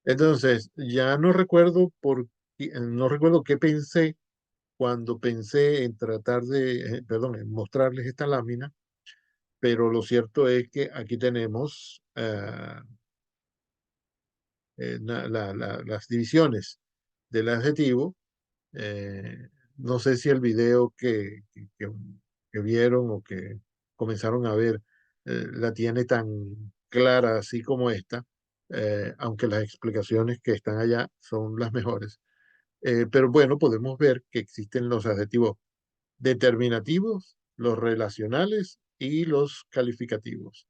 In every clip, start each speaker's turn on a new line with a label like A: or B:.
A: Entonces, ya no recuerdo no recuerdo qué pensé cuando pensé en tratar de, perdón, en mostrarles esta lámina, pero lo cierto es que aquí tenemos las divisiones del adjetivo. No sé si el video que vieron o que comenzaron a ver la tiene tan clara así como esta, aunque las explicaciones que están allá son las mejores. Pero bueno, podemos ver que existen los adjetivos determinativos, los relacionales y los calificativos.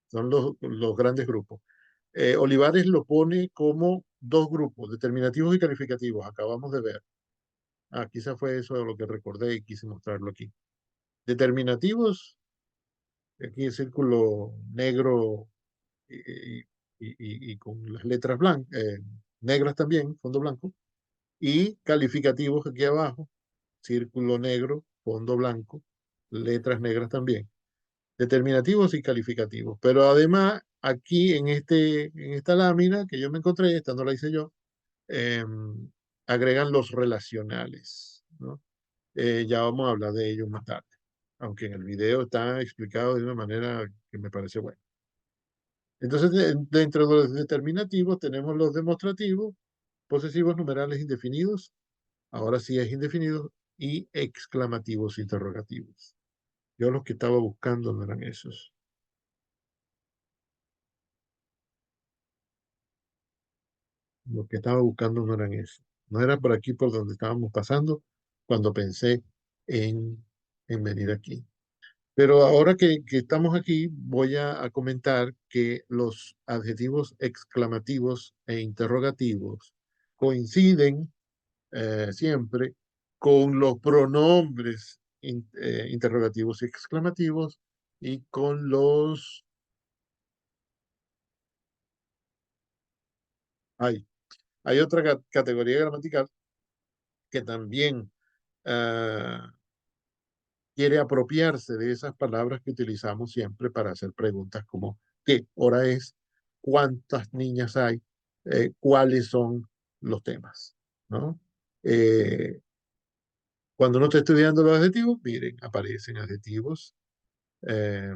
A: Son los grandes grupos. Olivares lo pone como dos grupos, determinativos y calificativos, acabamos de ver. Ah, quizás fue eso lo que recordé y quise mostrarlo aquí. Determinativos, aquí el círculo negro y, y con las letras blancas, negras también, fondo blanco. Y calificativos aquí abajo, círculo negro, fondo blanco, letras negras también. Determinativos y calificativos. Pero además, aquí en esta lámina que yo me encontré, esta no la hice yo, eh, agregan los relacionales, ¿no? Ya vamos a hablar de ellos más tarde, aunque en el video está explicado de una manera que me parece buena. Entonces, dentro de los determinativos tenemos los demostrativos, posesivos, numerales indefinidos, ahora sí es indefinidos, y exclamativos interrogativos. Yo los que estaba buscando no eran esos. Los que estaba buscando no eran esos. No era por aquí por donde estábamos pasando cuando pensé en, en venir aquí. Pero ahora que estamos aquí, voy a comentar que los adjetivos exclamativos e interrogativos coinciden siempre con los pronombres interrogativos y exclamativos y con los... Hay, hay otra categoría gramatical que también quiere apropiarse de esas palabras que utilizamos siempre para hacer preguntas como ¿qué hora es? ¿Cuántas niñas hay? ¿Cuáles son los temas? ¿No? Eh, Cuando uno está estudiando los adjetivos, miren, aparecen adjetivos, eh,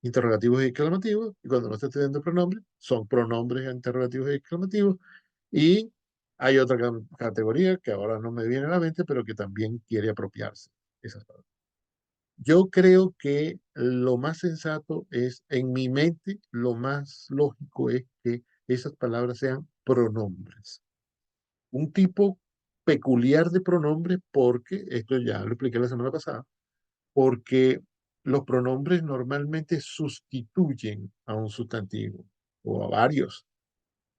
A: interrogativos y exclamativos, y cuando uno está estudiando pronombres, son pronombres interrogativos y exclamativos, y hay otra categoría que ahora no me viene a la mente, pero que también quiere apropiarse de esas palabras. Yo creo que lo más sensato es, en mi mente, lo más lógico es que esas palabras sean pronombres. Un tipo peculiar de pronombre porque, esto ya lo expliqué la semana pasada, porque los pronombres normalmente sustituyen a un sustantivo o a varios.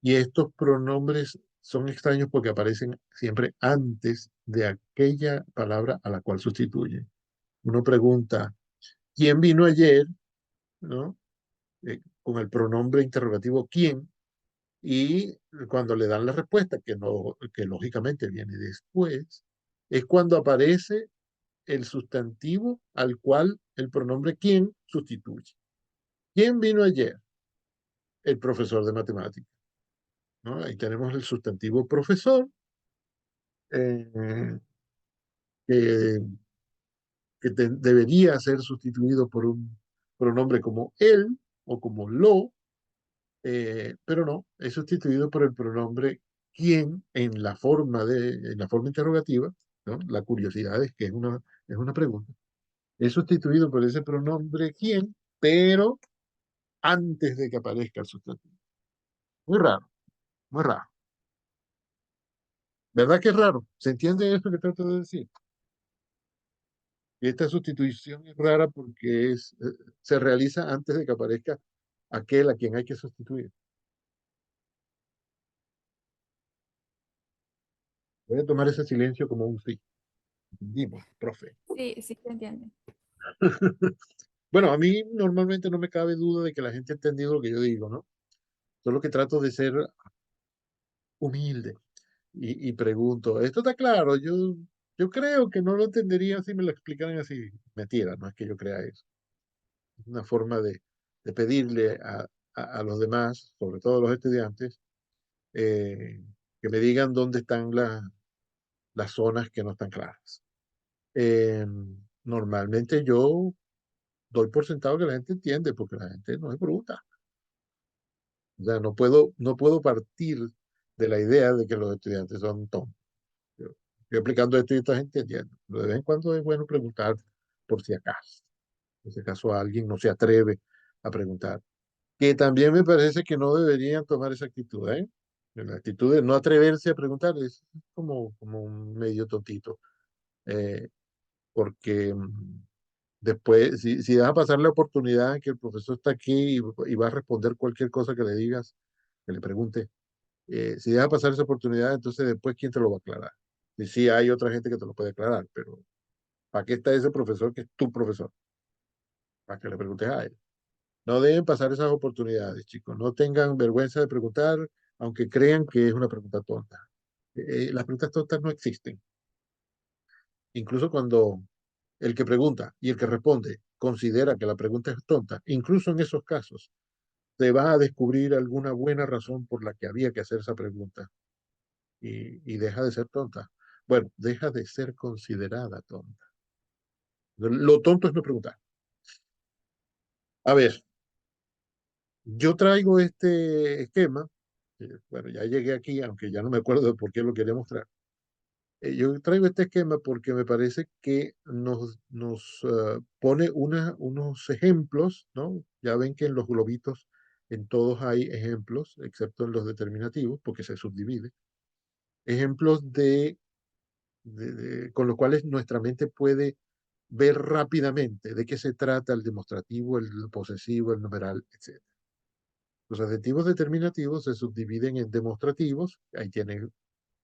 A: Y estos pronombres son extraños porque aparecen siempre antes de aquella palabra a la cual sustituyen. Uno pregunta, ¿quién vino ayer? ¿No? Con el pronombre interrogativo quién, y cuando le dan la respuesta, que, no, que lógicamente viene después, es cuando aparece el sustantivo al cual el pronombre quién sustituye. ¿Quién vino ayer? El profesor de matemáticas. ¿No? Ahí tenemos el sustantivo profesor, eh, que, debería ser sustituido por un pronombre como él o como lo, pero no, es sustituido por el pronombre quién en la forma interrogativa, ¿no? La curiosidad es que es una pregunta. Es sustituido por ese pronombre quién, pero antes de que aparezca el sustantivo. Muy raro, muy raro. ¿Verdad que es raro? ¿Se entiende esto que trato de decir? Esta sustitución es rara porque se realiza antes de que aparezca aquel a quien hay que sustituir. Voy a tomar ese silencio como un sí. Entendimos, profe.
B: Sí, sí se entiende.
A: Bueno, a mí normalmente no me cabe duda de que la gente ha entendido lo que yo digo, ¿no? Solo que trato de ser humilde y pregunto, ¿esto está claro? Yo creo que no lo entendería si me lo explicaran así. Mentira, no es que yo crea eso. Es una forma de pedirle a los demás, sobre todo a los estudiantes, eh, que me digan dónde están las zonas que no están claras. Eh, Normalmente yo doy por sentado que la gente entiende, porque la gente no es bruta. O sea, no puedo partir de la idea de que los estudiantes son tontos. Yo estoy aplicando esto y esta gente entiende. Pero de vez en cuando es bueno preguntar por si acaso alguien no se atreve a preguntar. Que también me parece que no deberían tomar esa actitud, ¿eh? La actitud de no atreverse a preguntar es como un medio tontito. Eh, Porque después, si vas a pasar la oportunidad que el profesor está aquí y va a responder cualquier cosa que le digas, que le pregunte, si dejas pasar esa oportunidad, entonces después, ¿quién te lo va a aclarar? Y sí, hay otra gente que te lo puede aclarar, pero ¿para qué está ese profesor que es tu profesor? Para que le preguntes a él. No deben pasar esas oportunidades, chicos. No tengan vergüenza de preguntar, aunque crean que es una pregunta tonta. Las preguntas tontas no existen. Incluso cuando el que pregunta y el que responde considera que la pregunta es tonta, incluso en esos casos, se va a descubrir alguna buena razón por la que había que hacer esa pregunta y deja de ser tonta. Bueno, deja de ser considerada tonta. Lo tonto es no preguntar. A ver, yo traigo este esquema, bueno, ya llegué aquí, aunque ya no me acuerdo de por qué lo quería mostrar. Yo traigo este esquema porque me parece que nos pone unos ejemplos, ¿no? Ya ven que en los globitos, en todos hay ejemplos, excepto en los determinativos, porque se subdivide. Ejemplos con los cuales nuestra mente puede ver rápidamente de qué se trata el demostrativo, el posesivo, el numeral, etc. Los adjetivos determinativos se subdividen en demostrativos, ahí tienen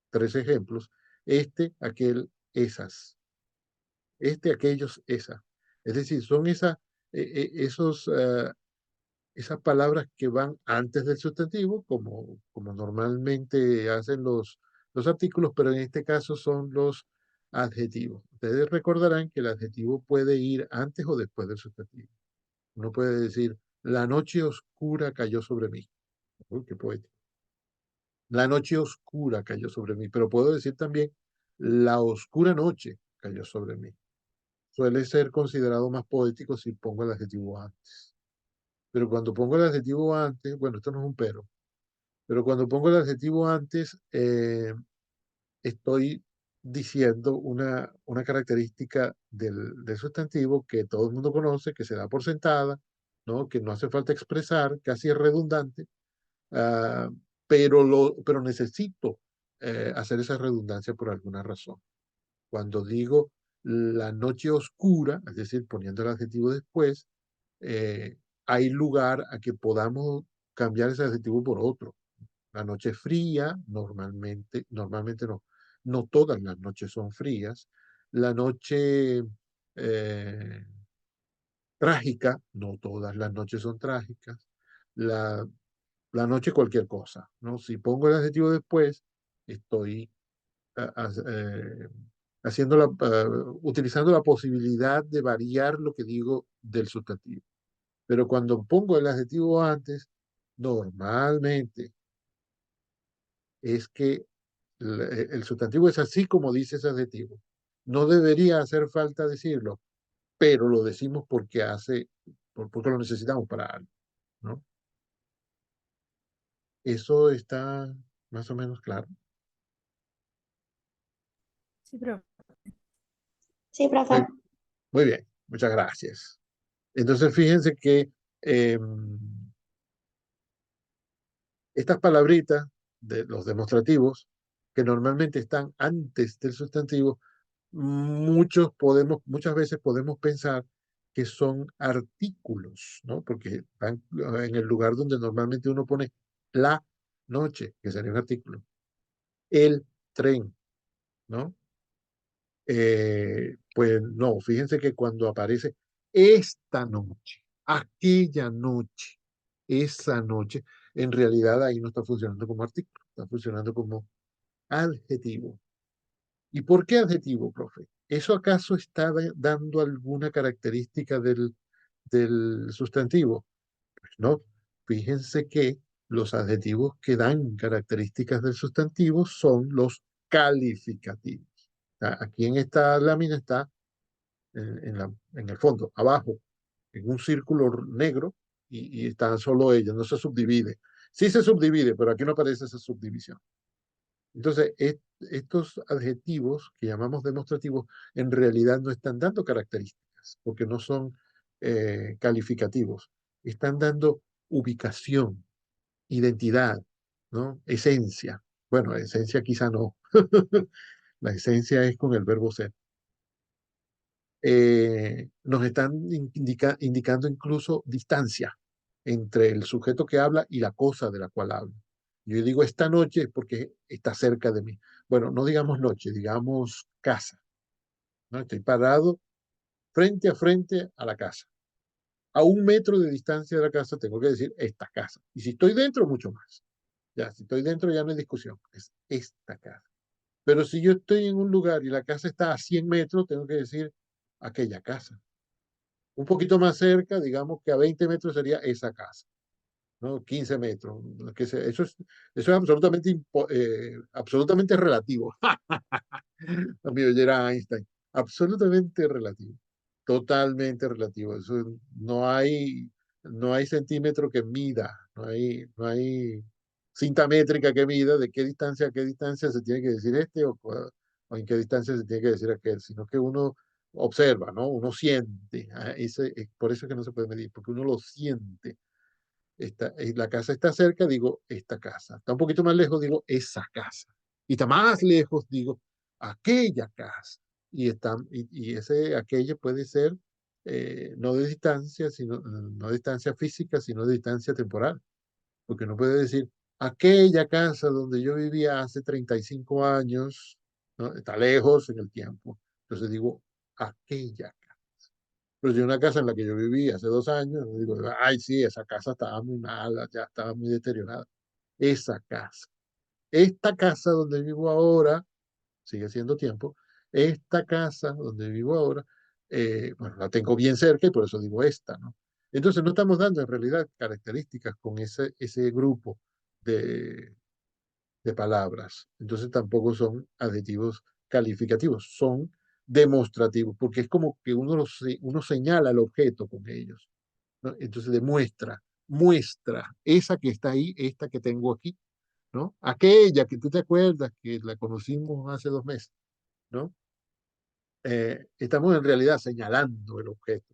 A: tres ejemplos, este, aquel, esas, este, aquellos, esa. Es decir, son esas palabras que van antes del sustantivo, como normalmente hacen los artículos, pero en este caso son los adjetivos. Ustedes recordarán que el adjetivo puede ir antes o después del sustantivo. Uno puede decir, la noche oscura cayó sobre mí. Uy, qué poético. La noche oscura cayó sobre mí, pero puedo decir también, la oscura noche cayó sobre mí. Suele ser considerado más poético si pongo el adjetivo antes. Pero cuando pongo el adjetivo antes, bueno, esto no es un pero cuando pongo el adjetivo antes, estoy diciendo una característica del sustantivo que todo el mundo conoce, que se da por sentada, ¿no? Que no hace falta expresar, casi es redundante, ah, pero necesito hacer esa redundancia por alguna razón. Cuando digo la noche oscura, es decir, poniendo el adjetivo después, eh, hay lugar a que podamos cambiar ese adjetivo por otro. La noche fría, normalmente no, no todas las noches son frías. La noche eh, trágica, no todas las noches son trágicas. La, la noche cualquier cosa, ¿no? Si pongo el adjetivo después, estoy a- a- eh, utilizando la posibilidad de variar lo que digo del sustantivo. Pero cuando pongo el adjetivo antes, normalmente es que el sustantivo es así como dice ese adjetivo. No debería hacer falta decirlo, pero lo decimos porque lo necesitamos para algo, ¿no? Eso está más o menos claro.
B: Sí, profe.
C: Sí, profe.
A: Muy, muy bien, muchas gracias. Entonces, fíjense que eh, estas palabritas de los demostrativos, que normalmente están antes del sustantivo, muchas veces podemos pensar que son artículos, ¿no? Porque van en el lugar donde normalmente uno pone la noche, que sería un artículo, el tren, ¿no? Pues no, fíjense que cuando aparece esta noche, aquella noche, esa noche, en realidad ahí no está funcionando como artículo, está funcionando como adjetivo. ¿Y por qué adjetivo, profe? ¿Eso acaso está dando alguna característica del sustantivo? Pues no. Fíjense que los adjetivos que dan características del sustantivo son los calificativos. Aquí en esta lámina está en el fondo, abajo, en un círculo negro, y están solo ellos, no se subdivide. Sí se subdivide, pero aquí no aparece esa subdivisión. Entonces, estos adjetivos que llamamos demostrativos en realidad no están dando características, porque no son calificativos. Están dando ubicación, identidad, ¿no? Esencia. Bueno, esencia quizá no. La esencia es con el verbo ser. Nos están indicando incluso distancia entre el sujeto que habla y la cosa de la cual habla. Yo digo esta noche porque está cerca de mí. Bueno, no digamos noche, digamos casa, ¿no? Estoy parado frente a la casa. A 1 metro de distancia de la casa tengo que decir esta casa. Y si estoy dentro, mucho más. Ya, si estoy dentro ya no hay discusión, es esta casa. Pero si yo estoy en un lugar y la casa está a 100 metros, tengo que decir aquella casa. Un poquito más cerca, digamos que a 20 metros sería esa casa, ¿no? 15 metros. Eso es absolutamente relativo. Amigo, ya era Einstein. Absolutamente relativo. Totalmente relativo. Eso no hay centímetro que mida, no hay cinta métrica que mida de qué distancia a qué distancia se tiene que decir o en qué distancia se tiene que decir aquel, sino que uno observa, ¿no? Uno siente. Por eso es que no se puede medir, porque uno lo siente. La casa está cerca, digo, esta casa. Está un poquito más lejos, digo, esa casa. Y está más lejos, digo, aquella casa. Aquella puede ser no de distancia, no de distancia física, sino de distancia temporal. Porque uno puede decir, aquella casa donde yo vivía hace 35 años, ¿no? Está lejos en el tiempo. Entonces digo, aquella. Pero si una casa en la que yo viví hace 2 años, digo, ay, sí, esa casa estaba muy mala, ya estaba muy deteriorada. Esa casa. Esta casa donde vivo ahora, sigue siendo tiempo, esta casa donde vivo ahora, bueno, la tengo bien cerca y por eso digo esta, ¿no? Entonces no estamos dando en realidad características con ese grupo de, de palabras. Entonces tampoco son adjetivos calificativos, son demostrativos, porque es como que uno señala el objeto con ellos, ¿no? Entonces muestra esa que está ahí, esta que tengo aquí, ¿no? Aquella que tú te acuerdas que la conocimos hace 2 meses, ¿no? Estamos en realidad señalando el objeto.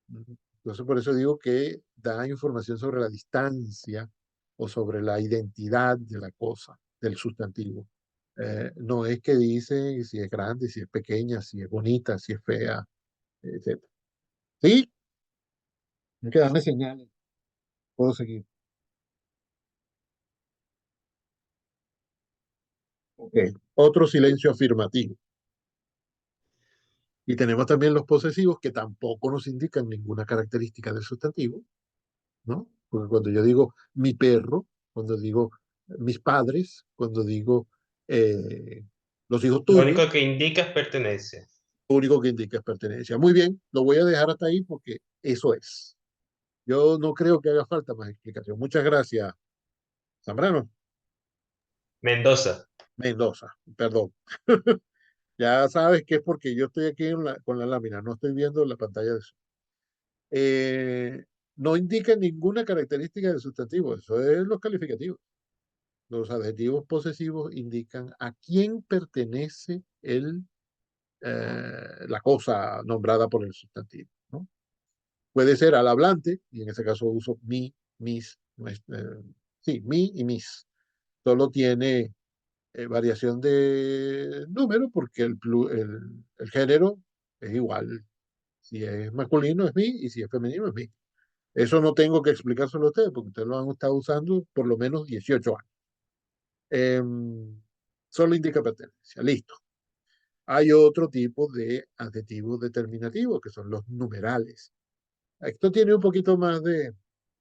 A: Entonces, por eso digo que da información sobre la distancia o sobre la identidad de la cosa, del sustantivo. No es que dice si es grande, si es pequeña, si es bonita, si es fea, etc. Sí, hay que darme señales. Puedo seguir. Ok. Otro silencio afirmativo. Y tenemos también los posesivos que tampoco nos indican ninguna característica del sustantivo, ¿no? Porque cuando yo digo mi perro, cuando digo mis padres, cuando digo eh, los hijos
B: Lo
A: tuyos,
B: único que indica es pertenencia.
A: lo único que indica es pertenencia. Muy bien, lo voy a dejar hasta ahí porque eso es. Yo no creo que haga falta más explicación. Muchas gracias, Zambrano.
B: Mendoza.
A: Mendoza, perdón. Ya sabes que es porque yo estoy aquí con la lámina, no estoy viendo la pantalla de eso. No indica ninguna característica del sustantivo, eso es los calificativos. Los adjetivos posesivos indican a quién pertenece la cosa nombrada por el sustantivo, ¿no? Puede ser al hablante, y en ese caso uso mi, mis, sí, mi y mis. Solo tiene variación de número porque el género es igual. Si es masculino es mi y si es femenino es mi. Eso no tengo que explicárselo a ustedes porque ustedes lo han estado usando por lo menos 18 años. Solo indica pertenencia. Listo. Hay otro tipo de adjetivos determinativos que son los numerales. Esto tiene un poquito más de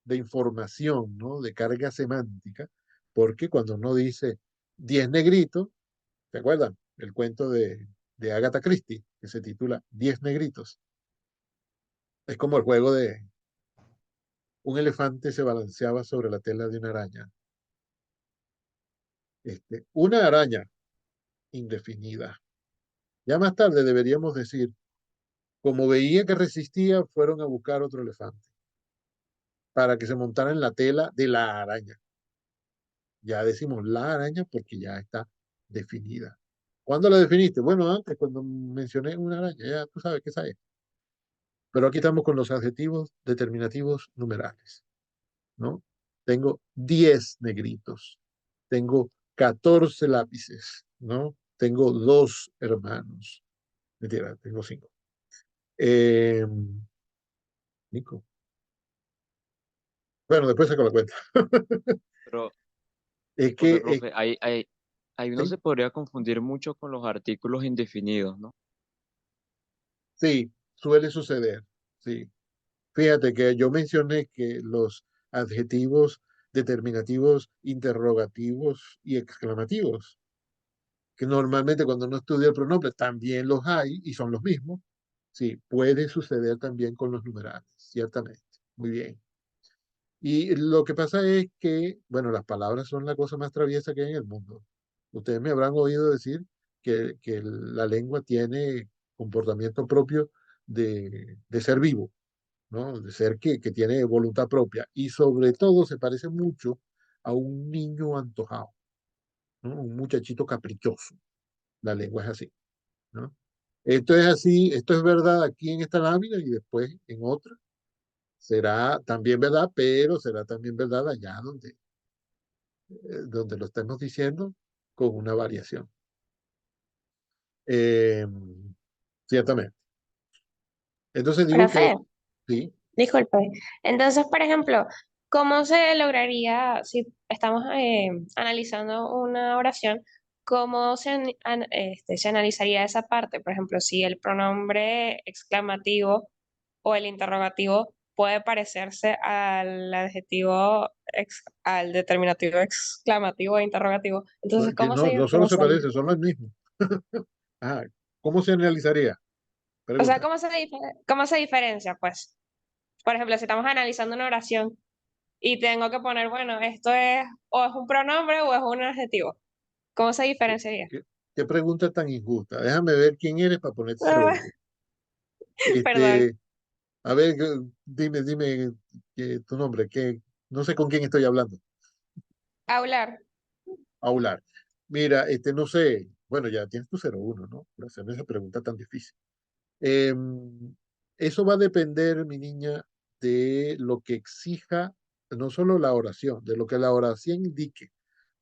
A: información, ¿no? De carga semántica, porque cuando uno dice 10 negritos, ¿se acuerdan? El cuento de Agatha Christie, que se titula 10 negritos. Es como el juego un elefante se balanceaba sobre la tela de una araña. Una araña indefinida. Ya más tarde deberíamos decir, como veía que resistía, fueron a buscar otro elefante para que se montara en la tela de la araña. Ya decimos la araña porque ya está definida. ¿Cuándo la definiste? Bueno, antes, cuando mencioné una araña, ya tú sabes qué es. Pero aquí estamos con los adjetivos determinativos numerales, ¿no? Tengo 10 negritos, tengo 14 lápices, ¿no? Tengo 2 hermanos. Mentira, tengo 5. Eh, Nico. Bueno, después saco la cuenta.
D: Pero,
A: Es
D: profe,
A: que,
D: profe, ahí uno
A: sí,
D: se podría confundir mucho con los artículos indefinidos, ¿no?
A: sí, suele suceder, sí. Fíjate que yo mencioné que los adjetivos determinativos, interrogativos y exclamativos, que normalmente cuando uno estudia el pronombre también los hay y son los mismos. Sí, puede suceder también con los numerales, ciertamente. Muy bien. Y lo que pasa es que, bueno, las palabras son la cosa más traviesa que hay en el mundo. Ustedes me habrán oído decir que la lengua tiene comportamiento propio de ser vivo, ¿no? De ser que tiene voluntad propia. Y sobre todo se parece mucho a un niño antojado, ¿no? Un muchachito caprichoso. La lengua es así, ¿no? Esto es así, esto es verdad aquí en esta lámina y después en otra. Será también verdad, pero será también verdad allá donde lo estemos diciendo con una variación. Eh, Ciertamente. Entonces digo que,
C: Profe,
A: sí,
C: disculpe. Entonces, por ejemplo, ¿cómo se lograría, si estamos analizando una oración, cómo se analizaría esa parte? Por ejemplo, si el pronombre exclamativo o el interrogativo puede parecerse al adjetivo, al determinativo exclamativo e interrogativo. Entonces,
A: que
C: ¿cómo se
A: no solo se
C: diferenciaría?
A: parece, son los mismos. Ah, ¿cómo se analizaría?
C: O sea,
A: Pregunta.
C: ¿cómo se diferencia? Pues, por ejemplo, si estamos analizando una oración y tengo que poner, bueno, esto es o es un pronombre o es un adjetivo. ¿Cómo se diferenciaría?
A: ¿Qué, qué pregunta tan injusta? Déjame ver quién eres para ponerte esa
C: Ah,
A: pregunta.
C: perdón.
A: Este, a ver, dime tu nombre, que no sé con quién estoy hablando.
C: Hablar.
A: Aular. Mira, no sé, bueno, ya tienes tu 01, ¿no? Por hacerme esa pregunta tan difícil. Em, Eso va a depender, mi niña, de lo que exija, no solo la oración, de lo que la oración indique,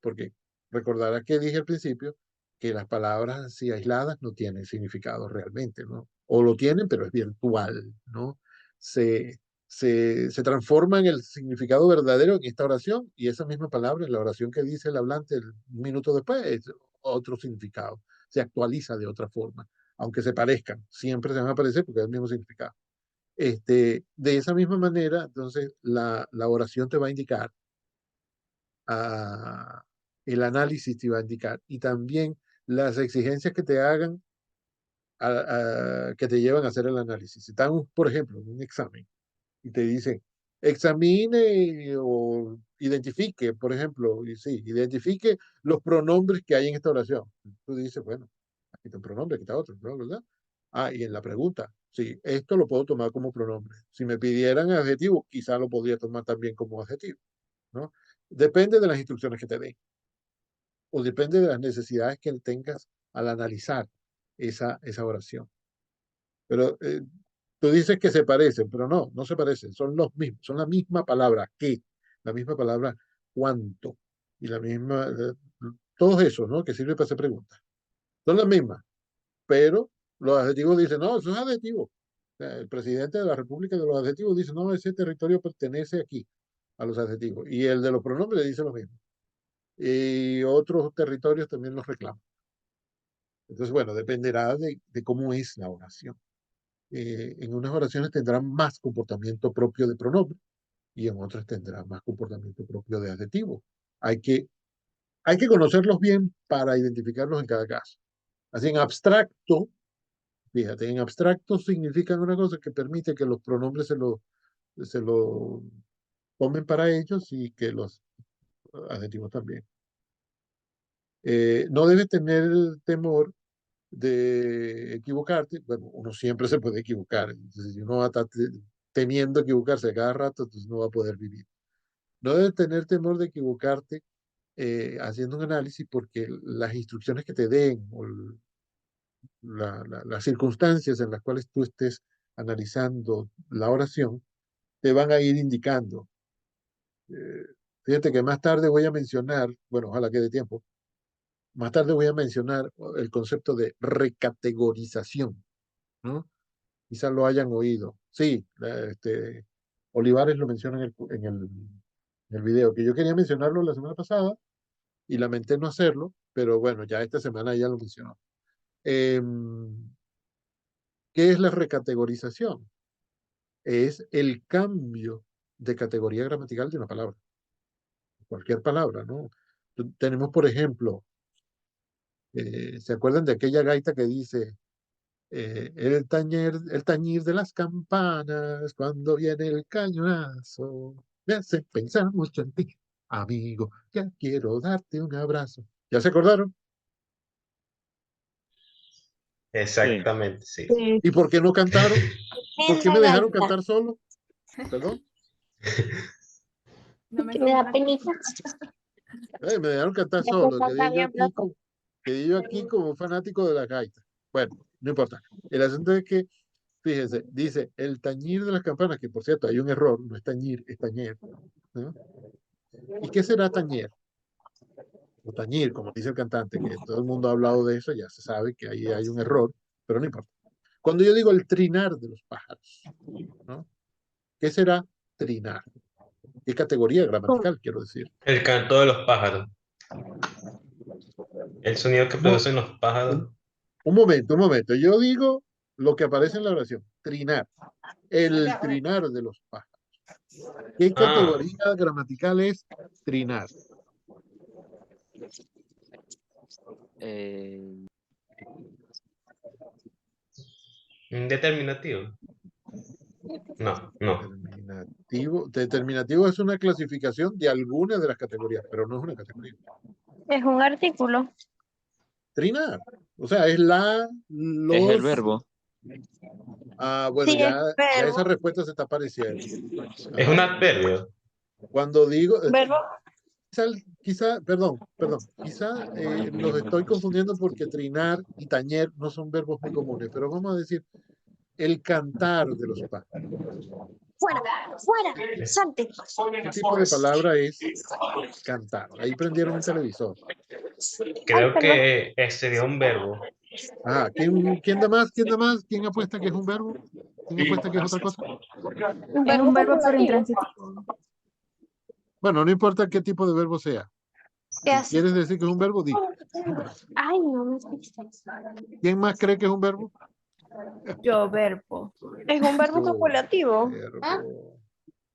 A: porque recordarás que dije al principio que las palabras así aisladas no tienen significado realmente, ¿no? O lo tienen, pero es virtual, ¿no? Se, se transforma en el significado verdadero en esta oración y esa misma palabra en la oración que dice el hablante un minuto después es otro significado, se actualiza de otra forma aunque se parezcan, siempre se van a parecer porque es el mismo significado. De esa misma manera, entonces, la oración te va a indicar, uh, el análisis te va a indicar, y también las exigencias que te hagan, que te llevan a hacer el análisis. Si están, por ejemplo, en un examen y te dicen, examine o identifique, por ejemplo, y sí, identifique los pronombres que hay en esta oración. Tú dices, bueno, aquí está un pronombre, aquí está otro, ¿no? ¿Verdad? Ah, y en la pregunta, sí, esto lo puedo tomar como pronombre. Si me pidieran adjetivo, quizá lo podría tomar también como adjetivo, ¿no? Depende de las instrucciones que te den o depende de las necesidades que tengas al analizar esa oración. Pero tú dices que se parecen, pero no, no se parecen, son los mismos, son la misma palabra que, la misma palabra cuánto y la misma, todos esos, ¿no? Que sirve para hacer preguntas. Son las mismas, pero los adjetivos dicen, no, eso es adjetivo. O sea, el presidente de la República de los adjetivos dice, no, ese territorio pertenece aquí a los adjetivos. Y el de los pronombres dice lo mismo. Y otros territorios también los reclaman. Entonces, bueno, dependerá de cómo es la oración. En unas oraciones tendrán más comportamiento propio de pronombre y en otras tendrán más comportamiento propio de adjetivo. Hay que, hay que conocerlos bien para identificarlos en cada caso. Así en abstracto, fíjate, en abstracto significan una cosa que permite que los pronombres se lo tomen para ellos y que los adjetivos también. No debes tener temor de equivocarte. Bueno, uno siempre se puede equivocar. Entonces, si uno va a estar temiendo equivocarse a cada rato, entonces no va a poder vivir. No debes tener temor de equivocarte haciendo un análisis porque las instrucciones que te den o las circunstancias en las cuales tú estés analizando la oración te van a ir indicando. Eh, Fíjate que más tarde voy a mencionar, bueno, ojalá quede tiempo, más tarde voy a mencionar el concepto de recategorización, ¿no? Quizás lo hayan oído. Sí, Olivares lo menciona en el video, que yo quería mencionarlo la semana pasada y lamenté no hacerlo, pero bueno, ya esta semana ya lo mencionó. ¿Qué es la recategorización? Es el cambio de categoría gramatical de una palabra, cualquier palabra, ¿no? Tenemos, por ejemplo, ¿se acuerdan de aquella gaita que dice el tañir de las campanas cuando viene el cañonazo me hace pensar mucho en ti, amigo, ya quiero darte un abrazo? ¿Ya se acordaron?
D: Sí.
B: Exactamente, sí.
E: Sí.
A: ¿Y por qué no cantaron? ¿Por qué
C: En
A: me
C: la
A: dejaron
C: gaita.
A: cantar solo? ¿Perdón?
C: Que me da penita.
A: Me dejaron cantar
C: Después
A: solo.
C: canta bien, loco.
A: Quedé yo aquí como un fanático de la gaita. Bueno, no importa. El asunto es que, fíjense, dice el tañir de las campanas, que por cierto hay un error, no es tañir, es tañer, ¿no? ¿Y qué será tañer? O tañir, como dice el cantante, que todo el mundo ha hablado de eso, ya se sabe que ahí hay un error, pero no importa. Cuando yo digo el trinar de los pájaros, ¿no? ¿Qué será trinar? ¿Qué categoría gramatical quiero decir?
B: El canto de los pájaros. El sonido que
A: No,
B: producen los pájaros.
A: un momento. Yo digo lo que aparece en la oración, trinar. El trinar de los pájaros. ¿Qué
B: Ah,
A: categoría gramatical es trinar?
D: Eh,
B: indeterminativo. No, no.
A: Determinativo. Determinativo es una clasificación de alguna de las categorías, pero no es una categoría.
E: Es un artículo.
A: Trinar. O sea, es la,
D: es el
A: los.
D: verbo.
A: Bueno,
E: Sí, es
A: ya esa
E: verbo.
A: respuesta se está apareciendo.
B: Es un
A: Ah,
B: adverbio.
A: cuando digo,
E: Verbo.
A: quizá los estoy confundiendo porque trinar y tañer no son verbos muy comunes, pero vamos a decir el cantar de los pájaros.
C: Fuera, fuera, salte.
A: ¿Qué tipo de palabra es cantar? Ahí prendieron un televisor.
C: Ay,
B: Creo
C: perdón.
B: que sería un verbo.
A: ¿Quién da más? ¿Quién da más? ¿Quién apuesta que es un verbo? ¿Quién apuesta que es otra cosa?
C: Un
E: Es
C: verbo
E: un verbo pero
C: copulativo.
E: intransitivo.
A: Bueno, no importa qué tipo de verbo sea.
C: ¿Qué
A: Si
C: hace?
A: quieres decir que es un verbo, di. Es un verbo.
C: Ay, no me escuché.
A: ¿Quién más cree que es un verbo?
E: Yo, verbo.
C: Es un verbo
A: Yo,
C: copulativo.
A: verbo. No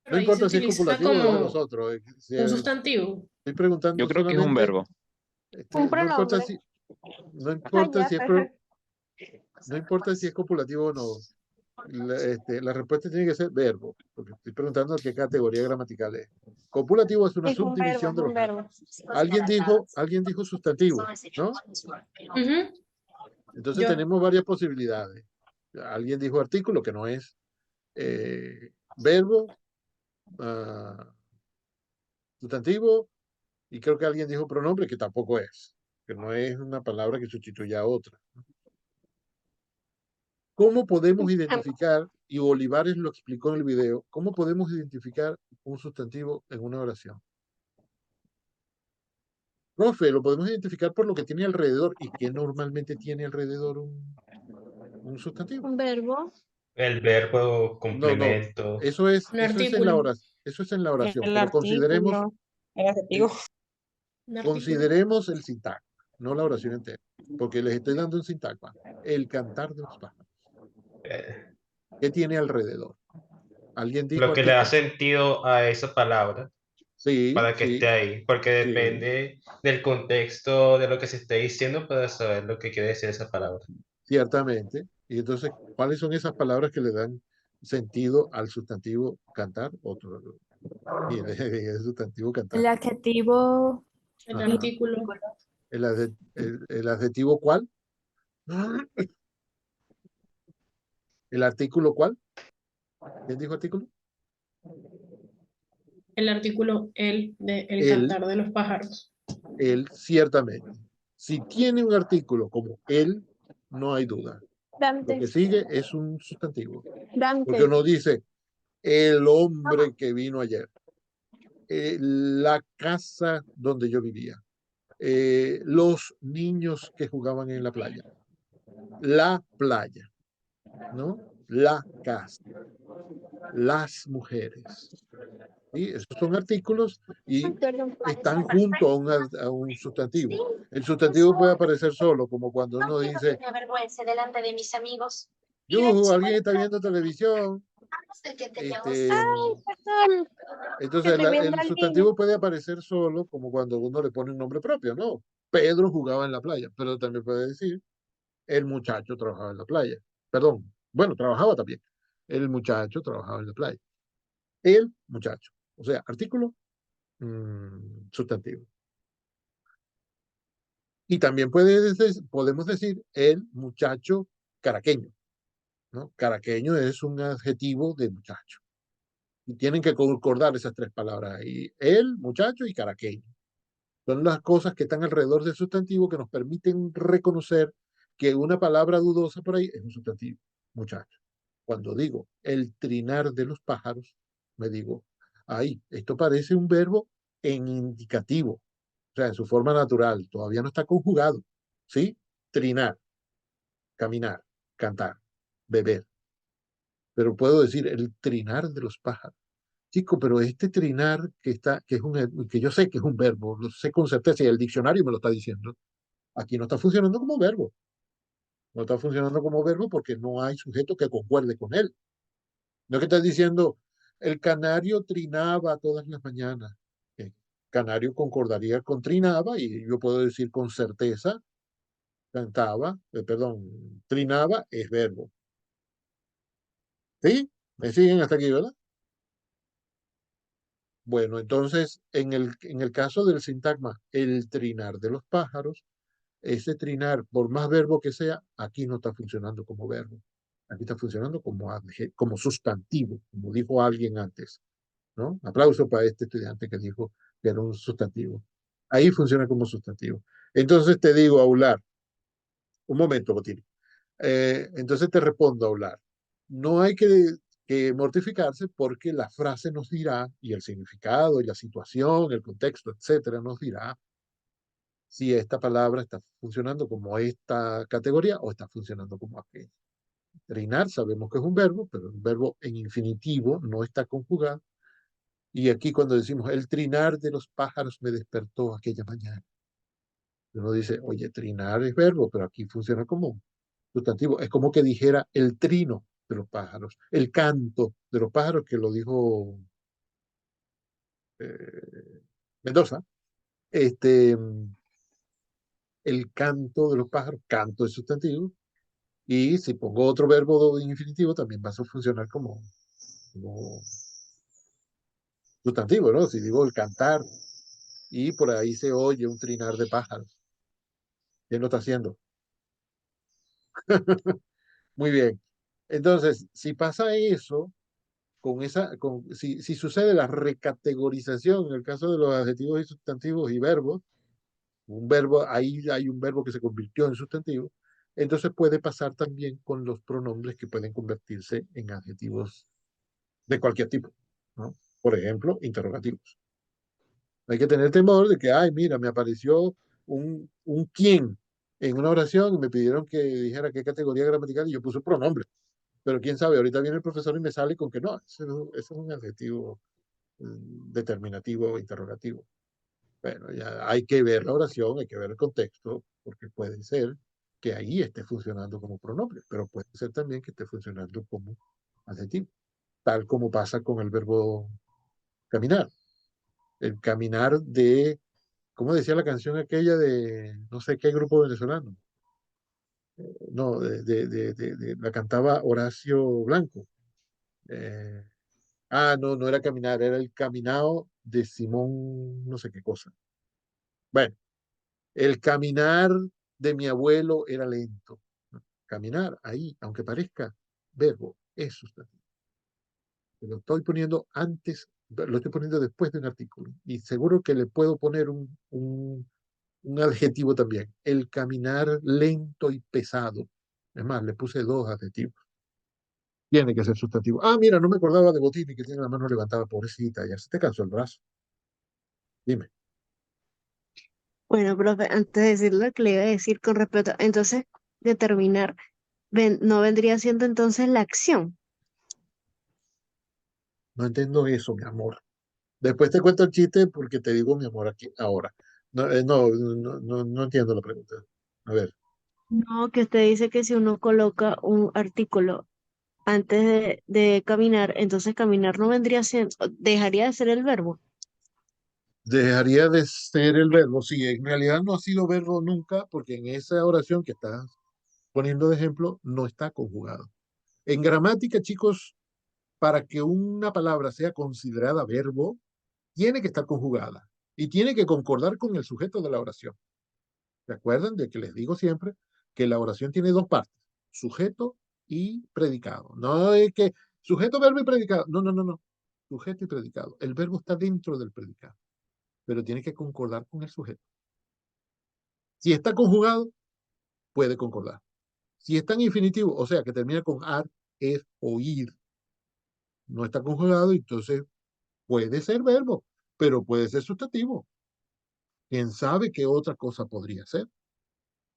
F: Pero ahí se
A: importa si es
F: utiliza
A: copulativo o es de
F: como
A: nosotros.
F: un sustantivo.
A: Estoy
D: Yo
A: preguntando
D: creo que es un
A: solamente,
D: verbo.
C: Un
A: no importa
C: pronombre.
A: si, no
C: Ay,
A: importa
C: ya,
A: si es,
C: jeje.
A: no importa si es copulativo o no. La respuesta tiene que ser verbo, porque estoy preguntando qué categoría gramatical es. Copulativo es una
C: Es un verbo,
A: subdivisión
C: es
A: de
C: un
A: los verbos.
C: verbo.
A: Alguien dijo sustantivo, ¿no?
F: Ujú.
A: Entonces
F: Yo.
A: tenemos varias posibilidades. Alguien dijo artículo, que no es verbo, ah, sustantivo, y creo que alguien dijo pronombre, que tampoco es, que no es una palabra que sustituya a otra. ¿Cómo podemos identificar, y Olivares lo explicó en el video, cómo podemos identificar un sustantivo en una oración? Profe, lo podemos identificar por lo que tiene alrededor. ¿Y qué normalmente tiene alrededor un sustantivo?
C: Un verbo.
B: El verbo
A: No.
B: complemento.
F: Un
A: Eso es en la
F: artículo.
A: oración. Eso es en la oración.
C: El
A: Pero consideremos,
C: artículo. El
A: el,
C: adjetivo.
F: Un artículo.
A: consideremos el sintagma, no la oración entera. Porque les estoy dando un sintagma. El cantar de los pájaros.
B: eh,
A: ¿Qué tiene alrededor? ¿Alguien dijo
B: lo que le da
A: artículo?
B: sentido a esa palabra
A: Sí,
B: para que esté
A: sí,
B: ahí, porque
A: sí,
B: depende del contexto de lo que se esté diciendo para saber lo que quiere decir esa palabra.
A: ciertamente. Y entonces, ¿cuáles son esas palabras que le dan sentido al sustantivo cantar? Otro. Mire, el sustantivo cantar.
E: El adjetivo
F: El
A: Ajá.
F: artículo.
A: El adjetivo ¿cuál? ¿El artículo cuál? ¿Quién dijo artículo?
F: El artículo el de el
A: El,
F: cantar de los pájaros.
A: ciertamente. Si tiene un artículo como el, no hay duda. Lo que sigue es un sustantivo. Porque uno dice, el hombre que vino ayer, la casa donde yo vivía, los niños que jugaban en la playa, ¿no? La casa, las mujeres. ¿Sí? Esos son artículos y están junto a un sustantivo. El sustantivo puede aparecer solo, como cuando uno dice,
G: me avergüence delante de mis amigos.
A: yujú, alguien está viendo televisión. Este,
E: perdón,
A: entonces,
E: estoy viendo
A: el
E: al niño.
A: sustantivo puede aparecer solo, como cuando uno le pone un nombre propio, ¿no? Pedro jugaba en la playa, pero también puede decir, el muchacho trabajaba en la playa. Perdón, bueno, trabajaba también. El muchacho trabajaba en la playa. El muchacho. O sea, artículo, sustantivo. Y también podemos decir el muchacho caraqueño, ¿no? Caraqueño es un adjetivo de muchacho. Y tienen que concordar esas tres palabras ahí. El, muchacho y caraqueño. Son las cosas que están alrededor del sustantivo que nos permiten reconocer que una palabra dudosa por ahí es un sustantivo, muchacho. Cuando digo el trinar de los pájaros, me digo, ahí, esto parece un verbo en indicativo, o sea, en su forma natural, todavía no está conjugado, ¿sí? Trinar, caminar, cantar, beber. Pero puedo decir el trinar de los pájaros. Chico, pero este trinar que es que yo sé que es un verbo, lo sé con certeza y el diccionario me lo está diciendo, aquí no está funcionando como verbo. No está funcionando como verbo porque no hay sujeto que concuerde con él. No es que estás diciendo, el canario trinaba todas las mañanas. Canario concordaría con trinaba y yo puedo decir con certeza, cantaba, perdón, trinaba es verbo. ¿Sí? ¿Me siguen hasta aquí, verdad? Bueno, entonces, en el caso del sintagma, el trinar de los pájaros, ese trinar, por más verbo que sea, aquí no está funcionando como verbo. Aquí está funcionando como sustantivo, como dijo alguien antes, ¿no? Aplauso para este estudiante que dijo que era un sustantivo. Ahí funciona como sustantivo. Entonces te digo, Aular, un momento, Botín. Entonces te respondo, Aular. No hay que mortificarse porque la frase nos dirá, y el significado, y la situación, el contexto, etcétera, nos dirá si esta palabra está funcionando como esta categoría o está funcionando como aquella. Trinar sabemos que es un verbo, pero un verbo en infinitivo no está conjugado. Y aquí cuando decimos el trinar de los pájaros me despertó aquella mañana. Uno dice, oye, trinar es verbo, pero aquí funciona como sustantivo. Es como que dijera el trino de los pájaros, el canto de los pájaros, que lo dijo Mendoza. Este, el canto de los pájaros, canto es sustantivo. Y si pongo otro verbo infinitivo, también va a funcionar como sustantivo, ¿no? Si digo el cantar y por ahí se oye un trinar de pájaros. ¿Quién lo está haciendo? Muy bien. Entonces, si pasa eso, si sucede la recategorización en el caso de los adjetivos y sustantivos y verbos, ahí hay un verbo que se convirtió en sustantivo, entonces puede pasar también con los pronombres que pueden convertirse en adjetivos de cualquier tipo, ¿no? Por ejemplo, interrogativos. No hay que tener temor de que, ay, mira, me apareció un quién en una oración y me pidieron que dijera qué categoría gramatical y yo puse un pronombre. Pero quién sabe, ahorita viene el profesor y me sale con que no, ese es un adjetivo determinativo o interrogativo. Bueno, ya hay que ver la oración, hay que ver el contexto, porque puede ser que ahí esté funcionando como pronombre, pero puede ser también que esté funcionando como adjetivo, tal como pasa con el verbo caminar. El caminar ¿cómo decía la canción aquella de no sé qué grupo venezolano? No, la cantaba Horacio Blanco. Ah, no, no era caminar, era el caminado de Simón, no sé qué cosa. Bueno, el caminar de mi abuelo era lento. Caminar ahí, aunque parezca verbo, es sustantivo. Lo estoy poniendo antes, lo estoy poniendo después de un artículo. Y seguro que le puedo poner un adjetivo también. El caminar lento y pesado. Es más, le puse dos adjetivos. Tiene que ser sustantivo. Ah, mira, no me acordaba de Botini que tiene la mano levantada, pobrecita, ya se te cansó el brazo. Dime.
E: Bueno, profe, antes de decir lo que le iba a decir con respecto, entonces, determinar, no vendría siendo entonces la acción.
A: No entiendo eso, mi amor. Después te cuento el chiste porque te digo mi amor aquí, ahora. No, no entiendo la pregunta. A ver,
E: No, que usted dice que si uno coloca un artículo antes de caminar, entonces caminar no vendría siendo, dejaría de ser el verbo.
A: dejaría de ser el verbo. Sí, en realidad no ha sido verbo nunca porque en esa oración que estás poniendo de ejemplo no está conjugado. En gramática, chicos, para que una palabra sea considerada verbo, tiene que estar conjugada y tiene que concordar con el sujeto de la oración. ¿Se acuerdan de que les digo siempre que la oración tiene dos partes, sujeto y predicado? No es que sujeto, verbo y predicado. No, no, no, no. Sujeto y predicado. El verbo está dentro del predicado, pero tiene que concordar con el sujeto. Si está conjugado, puede concordar. Si está en infinitivo, o sea, que termina con ar, es, oír, no está conjugado, entonces puede ser verbo, pero puede ser sustantivo. ¿Quién sabe qué otra cosa podría ser?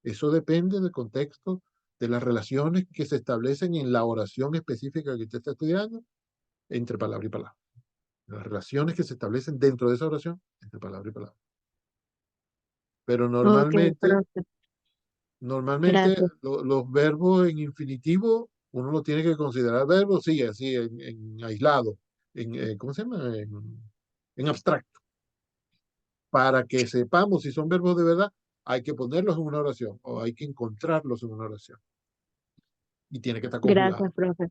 A: Eso depende del contexto, de las relaciones que se establecen en la oración específica que usted está estudiando entre palabra y palabra. Las relaciones que se establecen dentro de esa oración entre palabra y palabra. Pero
E: Ok,
A: normalmente,
E: profe,
A: normalmente
E: gracias.
A: los verbos en infinitivo, uno lo tiene que considerar verbos, sí, así, en aislado, ¿cómo se llama? En abstracto. Para que sepamos si son verbos de verdad, hay que ponerlos en una oración o hay que encontrarlos en una oración. Y tiene que estar conjugado.
E: Gracias, profe.
A: Un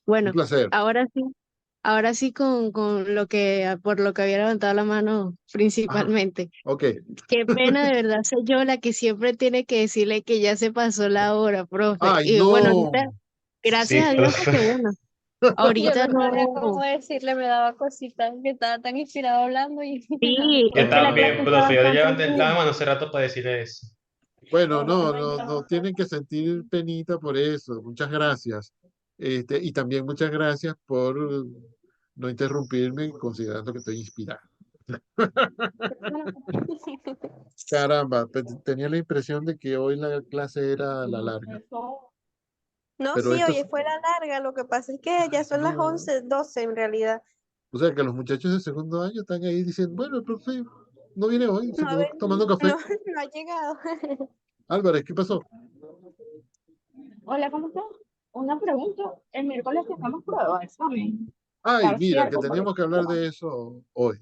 E: Bueno,
A: placer.
E: ahora sí con lo que, por lo que había levantado la mano
A: Ajá,
E: principalmente.
A: ok.
E: Qué pena, de verdad, soy yo la que siempre tiene que decirle que ya se pasó la hora, profe.
A: Ay,
E: Y bueno, ahorita,
A: no.
E: gracias
B: Sí,
E: a Dios,
B: profe.
E: porque bueno,
C: Yo
E: ahorita
C: no sabía
E: no.
C: cómo decirle, me daba cositas, que estaba tan inspirado hablando y me daba
E: Sí,
B: Yo
E: es que la
C: cosas.
E: clase
B: también,
E: está
B: profe. Yo le
E: bastante
B: levanté la
E: bien.
B: mano hace rato para decirle eso.
A: Bueno, no tienen que sentir penita por eso. Muchas gracias. Y también muchas gracias por no interrumpirme considerando que estoy inspirado. Caramba, tenía la impresión de que hoy la clase era a la larga,
H: No,
A: pero
H: sí, oye,
A: estos,
H: fue la larga, lo que pasa es que ya son las
A: no,
H: 11:12 en realidad.
A: o sea que los muchachos de segundo año están ahí diciendo, bueno, el profe no viene hoy, se
H: No,
A: quedó tomando café.
H: no, no ha llegado.
A: Álvarez, ¿qué pasó?
I: Hola, ¿cómo estás? Una pregunta. El miércoles tenemos prueba, examen,
A: Ay, mira,
I: parcial
A: que
I: o por
A: teníamos que hablar de eso hoy.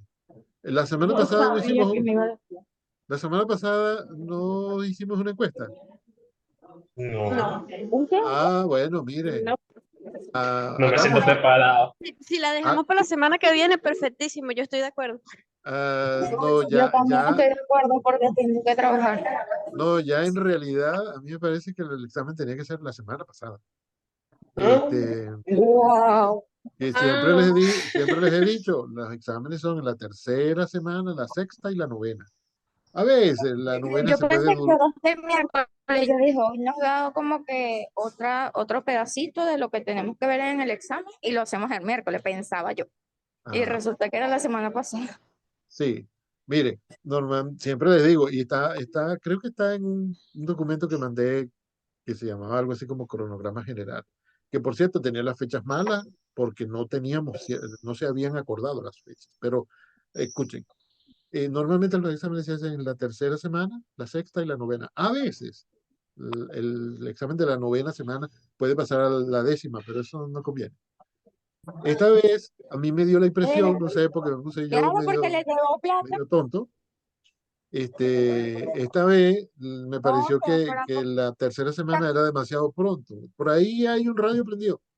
A: La semana
I: no
A: pasada no
I: sabía
A: hicimos,
I: que me iba a decir.
A: la semana pasada no hicimos una encuesta.
B: No,
H: No.
I: ¿Un qué?
A: Ah, bueno, miren,
H: No.
B: no me siento
A: hagámosla.
B: preparado.
H: Si la
A: Ah,
H: dejamos para la semana que viene, perfectísimo, yo estoy de acuerdo.
A: no,
I: Yo
A: ya,
I: también
A: ya,
I: estoy de acuerdo porque tengo que trabajar.
A: no, ya en realidad a mí me parece que el examen tenía que ser la semana pasada.
B: ¿Ah?
A: Este,
I: Wow.
A: que
H: Ah,
A: siempre les he dicho, los exámenes son en la tercera semana, la sexta y la novena. A veces la novena
I: Yo
A: se puede
I: pensé que era este miércoles. Yo dije, hoy nos da como que otro pedacito de lo que tenemos que ver en el examen y lo hacemos el miércoles, pensaba yo. Y
A: ah,
I: resulta que era la semana pasada.
A: sí, mire, siempre les digo, y creo que está en un documento que mandé que se llamaba algo así como cronograma general, que por cierto tenía las fechas malas porque no se habían acordado las fechas, pero escuchen, normalmente los exámenes se hacen en la tercera semana, la sexta y la novena. A veces el examen de la novena semana puede pasar a la décima, pero eso no conviene. Esta vez a mí me dio la impresión, no sé, porque me puse yo
I: Claro, porque le llevó plata.
A: medio tonto. Esta vez me
I: No,
A: pareció
I: pero
A: que la tercera semana era demasiado pronto. Por ahí hay un radio prendido.